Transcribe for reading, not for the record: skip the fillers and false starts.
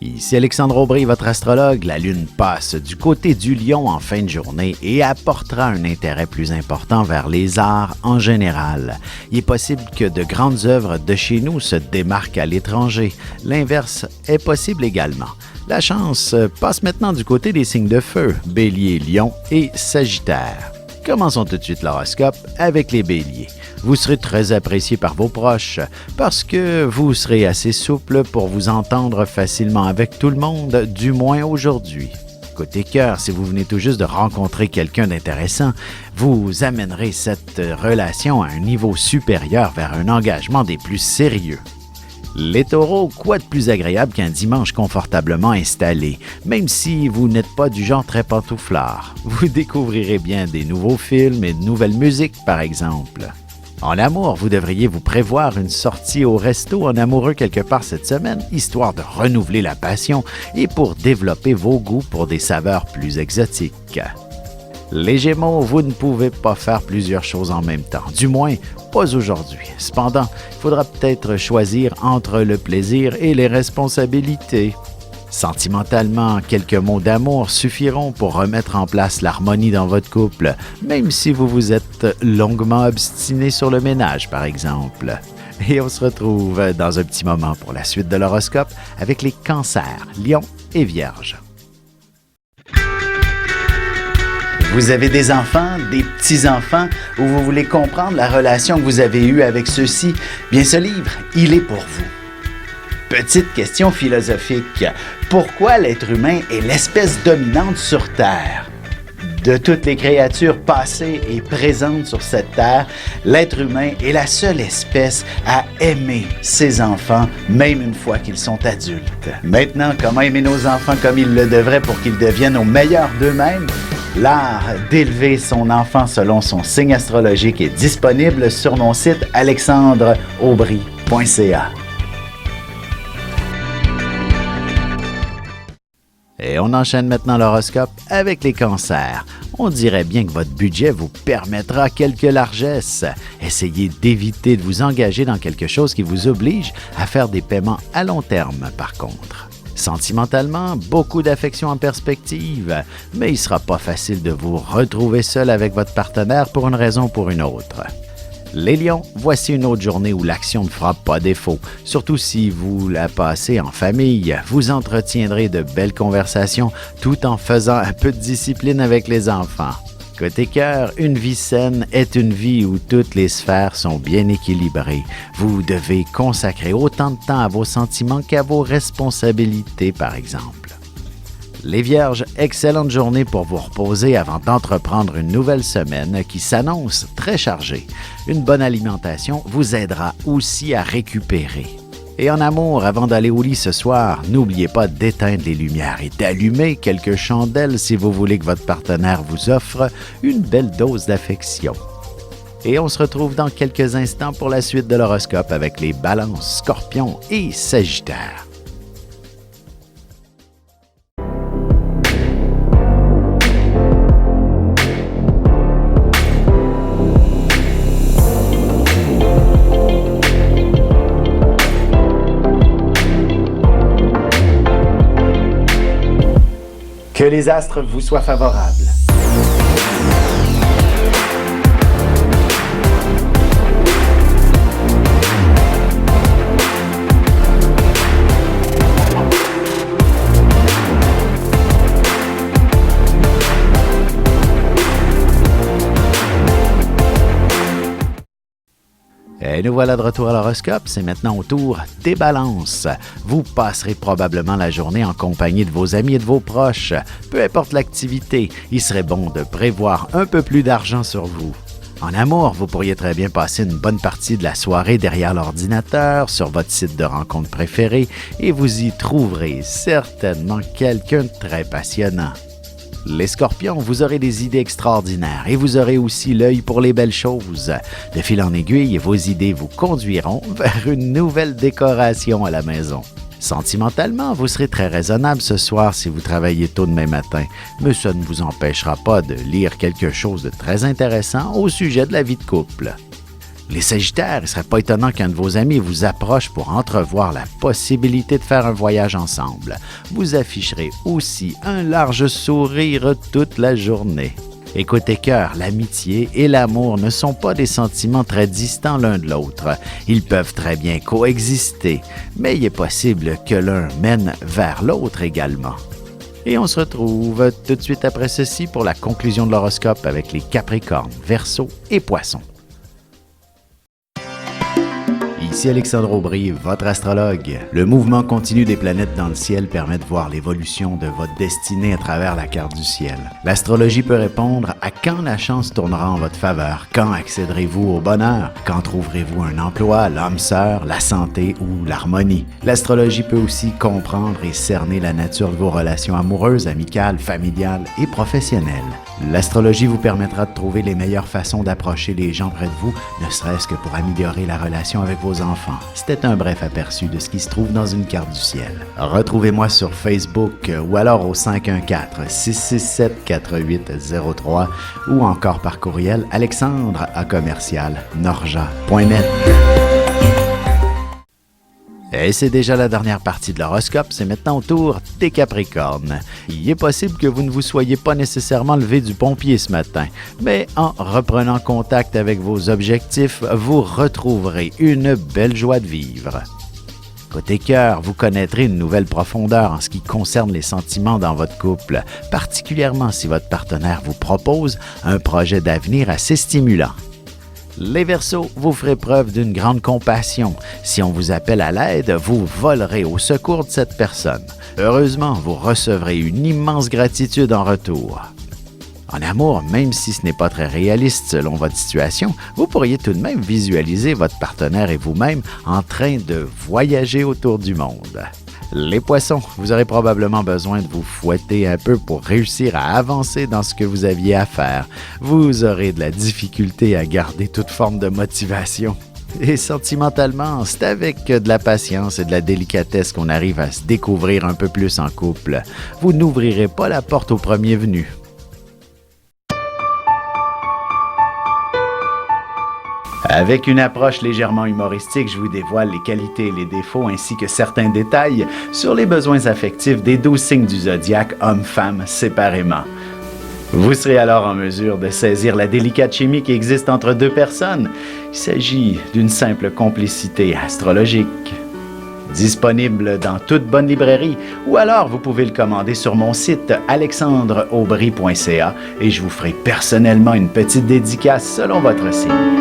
Ici Alexandre Aubry, votre astrologue. La Lune passe du côté du Lion en fin de journée et apportera un intérêt plus important vers les arts en général. Il est possible que de grandes œuvres de chez nous se démarquent à l'étranger. L'inverse est possible également. La chance passe maintenant du côté des signes de feu, Bélier, Lion et Sagittaire. Commençons tout de suite l'horoscope avec les Béliers. Vous serez très apprécié par vos proches parce que vous serez assez souple pour vous entendre facilement avec tout le monde, du moins aujourd'hui. Côté cœur, si vous venez tout juste de rencontrer quelqu'un d'intéressant, vous amènerez cette relation à un niveau supérieur vers un engagement des plus sérieux. Les taureaux, quoi de plus agréable qu'un dimanche confortablement installé, même si vous n'êtes pas du genre très pantouflard. Vous découvrirez bien des nouveaux films et de nouvelles musiques, par exemple. En amour, vous devriez vous prévoir une sortie au resto en amoureux quelque part cette semaine, histoire de renouveler la passion et pour développer vos goûts pour des saveurs plus exotiques. Les Gémeaux, vous ne pouvez pas faire plusieurs choses en même temps, du moins pas aujourd'hui. Cependant, il faudra peut-être choisir entre le plaisir et les responsabilités. Sentimentalement, quelques mots d'amour suffiront pour remettre en place l'harmonie dans votre couple, même si vous vous êtes longuement obstiné sur le ménage, par exemple. Et on se retrouve dans un petit moment pour la suite de l'horoscope avec les Cancers, Lions et Vierges. Vous avez des enfants, des petits-enfants, ou vous voulez comprendre la relation que vous avez eue avec ceux-ci? Bien, ce livre, il est pour vous. Petite question philosophique. Pourquoi l'être humain est l'espèce dominante sur Terre? De toutes les créatures passées et présentes sur cette Terre, l'être humain est la seule espèce à aimer ses enfants, même une fois qu'ils sont adultes. Maintenant, comment aimer nos enfants comme ils le devraient pour qu'ils deviennent au meilleur d'eux-mêmes? L'art d'élever son enfant selon son signe astrologique est disponible sur mon site alexandreaubry.ca. Et on enchaîne maintenant l'horoscope avec les Cancers. On dirait bien que votre budget vous permettra quelques largesses. Essayez d'éviter de vous engager dans quelque chose qui vous oblige à faire des paiements à long terme, par contre. Sentimentalement, beaucoup d'affection en perspective, mais il ne sera pas facile de vous retrouver seul avec votre partenaire pour une raison ou pour une autre. Les Lions, voici une autre journée où l'action ne fera pas défaut. Surtout si vous la passez en famille, vous entretiendrez de belles conversations tout en faisant un peu de discipline avec les enfants. Côté cœur, une vie saine est une vie où toutes les sphères sont bien équilibrées. Vous devez consacrer autant de temps à vos sentiments qu'à vos responsabilités, par exemple. Les Vierges, excellente journée pour vous reposer avant d'entreprendre une nouvelle semaine qui s'annonce très chargée. Une bonne alimentation vous aidera aussi à récupérer. Et en amour, avant d'aller au lit ce soir, n'oubliez pas d'éteindre les lumières et d'allumer quelques chandelles si vous voulez que votre partenaire vous offre une belle dose d'affection. Et on se retrouve dans quelques instants pour la suite de l'horoscope avec les Balances, Scorpions et Sagittaires. Que les astres vous soient favorables. Et nous voilà de retour à l'horoscope, c'est maintenant au tour des Balances. Vous passerez probablement la journée en compagnie de vos amis et de vos proches. Peu importe l'activité, il serait bon de prévoir un peu plus d'argent sur vous. En amour, vous pourriez très bien passer une bonne partie de la soirée derrière l'ordinateur, sur votre site de rencontre préféré, et vous y trouverez certainement quelqu'un de très passionnant. Les Scorpions, vous aurez des idées extraordinaires et vous aurez aussi l'œil pour les belles choses. De fil en aiguille, vos idées vous conduiront vers une nouvelle décoration à la maison. Sentimentalement, vous serez très raisonnable ce soir si vous travaillez tôt demain matin, mais ça ne vous empêchera pas de lire quelque chose de très intéressant au sujet de la vie de couple. Les Sagittaires, il ne serait pas étonnant qu'un de vos amis vous approche pour entrevoir la possibilité de faire un voyage ensemble. Vous afficherez aussi un large sourire toute la journée. Et côté cœur, l'amitié et l'amour ne sont pas des sentiments très distants l'un de l'autre. Ils peuvent très bien coexister, mais il est possible que l'un mène vers l'autre également. Et on se retrouve tout de suite après ceci pour la conclusion de l'horoscope avec les Capricornes, Verseaux et Poissons. Ici Alexandre Aubry, votre astrologue. Le mouvement continu des planètes dans le ciel permet de voir l'évolution de votre destinée à travers la carte du ciel. L'astrologie peut répondre à quand la chance tournera en votre faveur, quand accéderez-vous au bonheur, quand trouverez-vous un emploi, l'âme sœur, la santé ou l'harmonie. L'astrologie peut aussi comprendre et cerner la nature de vos relations amoureuses, amicales, familiales et professionnelles. L'astrologie vous permettra de trouver les meilleures façons d'approcher les gens près de vous, ne serait-ce que pour améliorer la relation avec vos enfants. C'était un bref aperçu de ce qui se trouve dans une carte du ciel. Retrouvez-moi sur Facebook ou alors au 514-667-4803 ou encore par courriel alexandre@norja.net. Et c'est déjà la dernière partie de l'horoscope, c'est maintenant au tour des Capricornes. Il est possible que vous ne vous soyez pas nécessairement levé du bon pied ce matin, mais en reprenant contact avec vos objectifs, vous retrouverez une belle joie de vivre. Côté cœur, vous connaîtrez une nouvelle profondeur en ce qui concerne les sentiments dans votre couple, particulièrement si votre partenaire vous propose un projet d'avenir assez stimulant. Les Verseaux, vous ferez preuve d'une grande compassion. Si on vous appelle à l'aide, vous volerez au secours de cette personne. Heureusement, vous recevrez une immense gratitude en retour. En amour, même si ce n'est pas très réaliste selon votre situation, vous pourriez tout de même visualiser votre partenaire et vous-même en train de voyager autour du monde. Les Poissons, vous aurez probablement besoin de vous fouetter un peu pour réussir à avancer dans ce que vous aviez à faire. Vous aurez de la difficulté à garder toute forme de motivation. Et sentimentalement, c'est avec de la patience et de la délicatesse qu'on arrive à se découvrir un peu plus en couple. Vous n'ouvrirez pas la porte au premier venu. Avec une approche légèrement humoristique, je vous dévoile les qualités et les défauts ainsi que certains détails sur les besoins affectifs des 12 signes du zodiaque, hommes-femmes séparément. Vous serez alors en mesure de saisir la délicate chimie qui existe entre deux personnes. Il s'agit d'une simple complicité astrologique. Disponible dans toute bonne librairie ou alors vous pouvez le commander sur mon site alexandreaubry.ca et je vous ferai personnellement une petite dédicace selon votre signe.